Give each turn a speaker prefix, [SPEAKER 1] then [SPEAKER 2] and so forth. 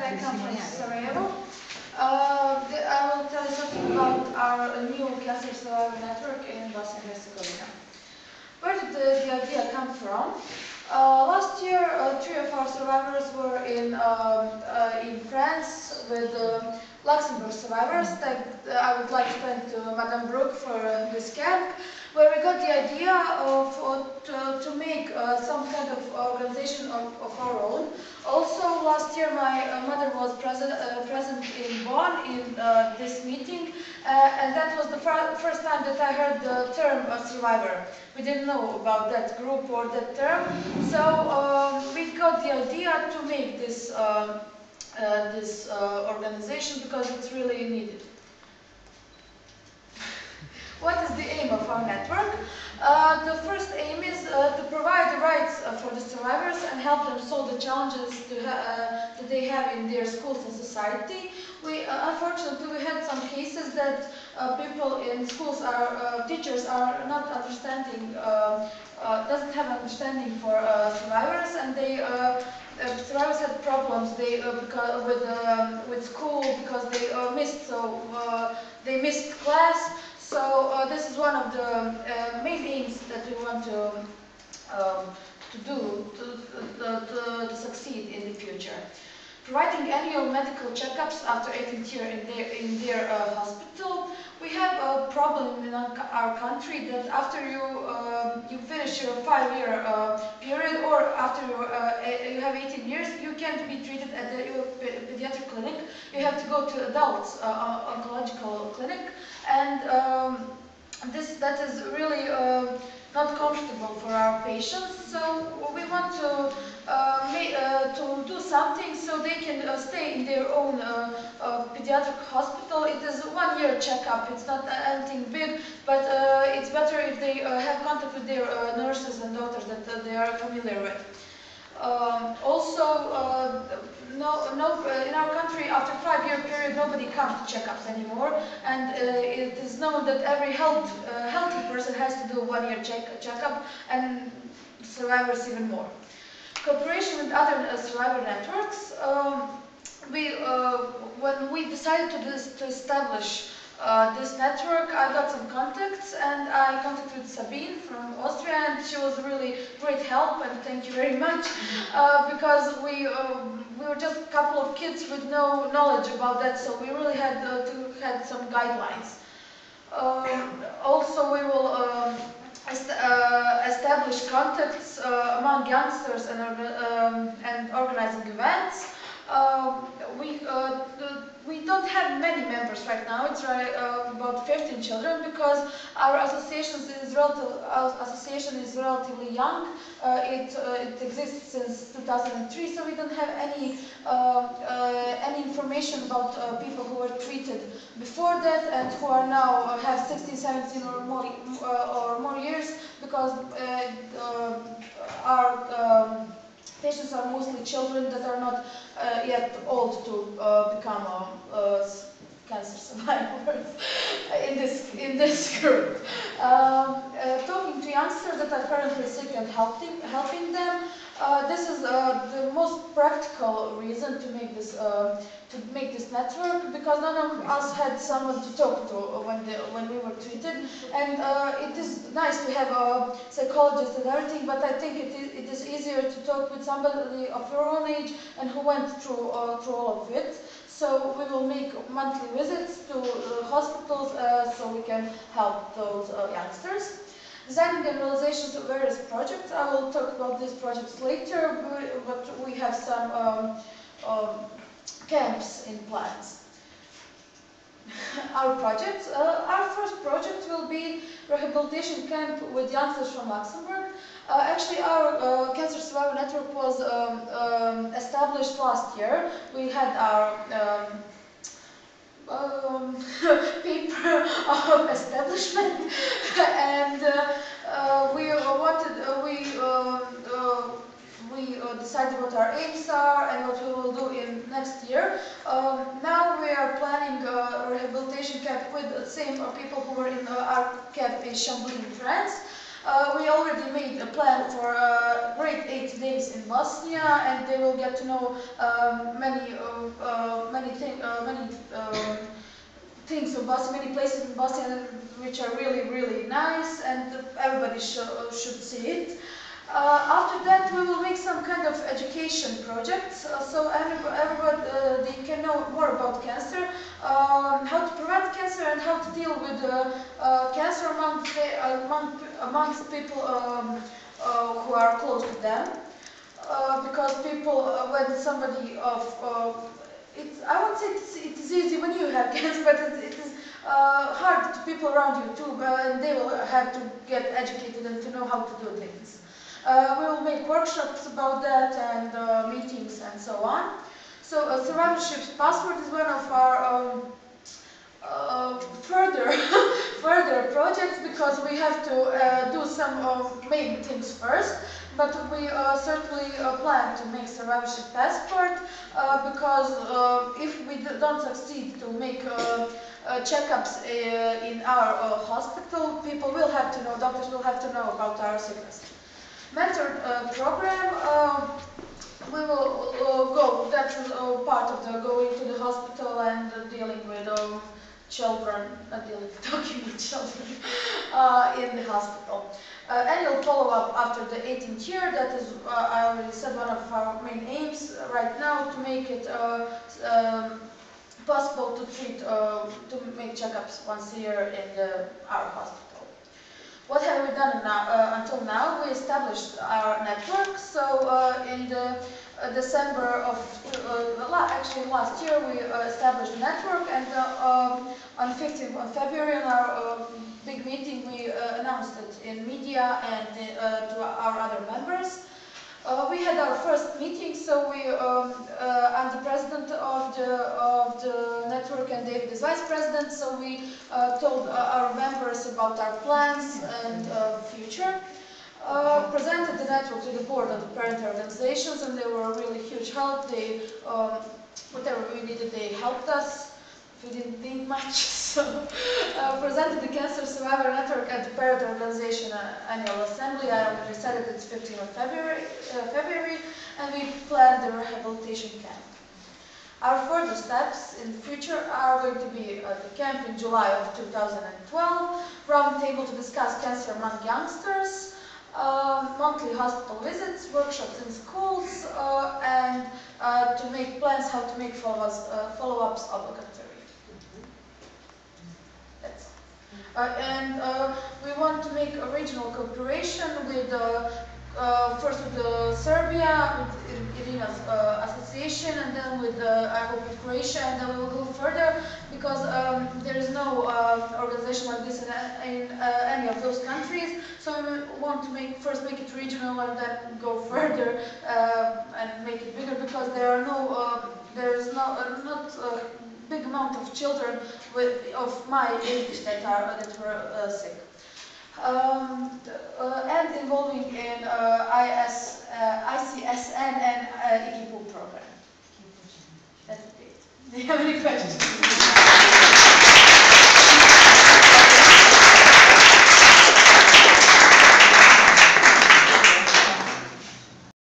[SPEAKER 1] I come from Sarajevo. I will tell you something about our new cancer survivor network in Bosnia and Herzegovina. Where did the idea come from? Last year, 3 of our survivors were in France with Luxembourg survivors. I would like to thank Madame Brooke for this camp, where we got the idea to make some kind of organization of our own. Also, last year my mother was present in Bonn in this meeting, and that was the first time that I heard the term survivor. We didn't know about that group or that term, so we got the idea to make this organization because it's really needed. What is the aim of our network? The first aim is to provide the rights for the survivors and help them solve the challenges that they have in their schools and society. Unfortunately, we had some cases that people in schools, teachers are not understanding, doesn't have understanding for survivors, and survivors had problems with school because they missed class. So this is one of the main aims that we want to do to succeed in the future. Providing annual medical checkups after 18th year in their hospital. We have a problem in our country that after you finish your 5-year period, or after you have 18 years, you can't be treated at your pediatric clinic. You have to go to adults oncological clinic, and that is really not comfortable for our patients. So we want to do something so they can stay in their own pediatric hospital. It is a 1-year checkup. It's not anything big, but it's better if they have contact with their nurses and doctors that they are familiar with. Also, in our country, after 5-year period, nobody comes to checkups anymore, and it is known that every healthy person has to do a 1-year checkup, and survivors even more. Cooperation with other survivor networks. When we decided to establish this network, I got some contacts, and I contacted Sabine from Austria, and she was really great help, and thank you very much, because we were just a couple of kids with no knowledge about that, so we really had to have some guidelines. Also, we will establish contacts among youngsters and organizing events. We don't have many members right now. It's about 15 children, because our association is relatively young. It exists since 2003, so we don't have any information about people who were treated before that and who are now have 16, 17 or more years, because our patients are mostly children that are not yet old to become cancer survivors in this group. Talking to youngsters that are currently sick and helping them. This is the most practical reason to make this network, because none of us had someone to talk to when we were treated, and it is nice to have a psychologist and everything, but I think it is easier to talk with somebody of your own age and who went through all of it. So we will make monthly visits to hospitals so we can help those youngsters. Designing and realization of various projects. I will talk about these projects later, but we have some camps in plans. Our projects. Our first project will be rehabilitation camp with youngsters from Luxembourg. Actually, our Cancer Survivor Network was established last year. We had our paper of establishment, and we decided what our aims are and what we will do in next year. Now we are planning a rehabilitation camp with the same people who were in our camp in Chambly in France. We already made a plan for great 8 days in Bosnia, and they will get to know many things of Bosnia, many places in Bosnia which are really, really nice, and everybody should see it. After that, we will make some kind of education projects, so everybody can know more about cancer, how to prevent cancer, and how to deal with cancer amongst people who are close to them. Because people, when somebody I won't say it is easy when you have cancer, but it is hard to people around you too, and they will have to get educated and to know how to do things. We will make workshops about that and meetings and so on. So survivorship passport is one of our further further projects, because we have to do some main things first. But we certainly plan to make survivorship passport, because if we don't succeed to make checkups in our hospital, people will have to know, doctors will have to know about our sickness. Mentor program, we will go, that's part of the going to the hospital and dealing with children, talking with children in the hospital. Annual follow-up after the 18th year, that is, I already said, one of our main aims right now, to make it possible to treat, to make checkups once a year in our hospital. What have we done until now? We established our network. So in the December of, actually last year, we established a network, and on 15th of February, in our big meeting, we announced it in media and to our other members. We had our first meeting, so I'm the president of the network, and David is vice president, so we told our members about our plans and future. Presented the network to the board of the parent organizations, and they were a really huge help. They, whatever we needed, they helped us. We didn't need much, so presented the Cancer Survivor Network at the Parent Organization Annual Assembly. I already said it, it's 15th of February, and we planned the rehabilitation camp. Our further steps in the future are going to be the camp in July of 2012, roundtable to discuss cancer among youngsters, monthly hospital visits, workshops in schools, and to make plans how to make follow-ups obligatory. And we want to make a regional cooperation with, first with Serbia, with Irina's association, and then with, I hope, with Croatia, and then we will go further, because there is no organization like this in any of those countries. So we want to first make it regional, and then go further and make it bigger, because there is not big amount of children of my age that were sick. And involving in ICSN and EKIPO program. That's it. Do you have any questions?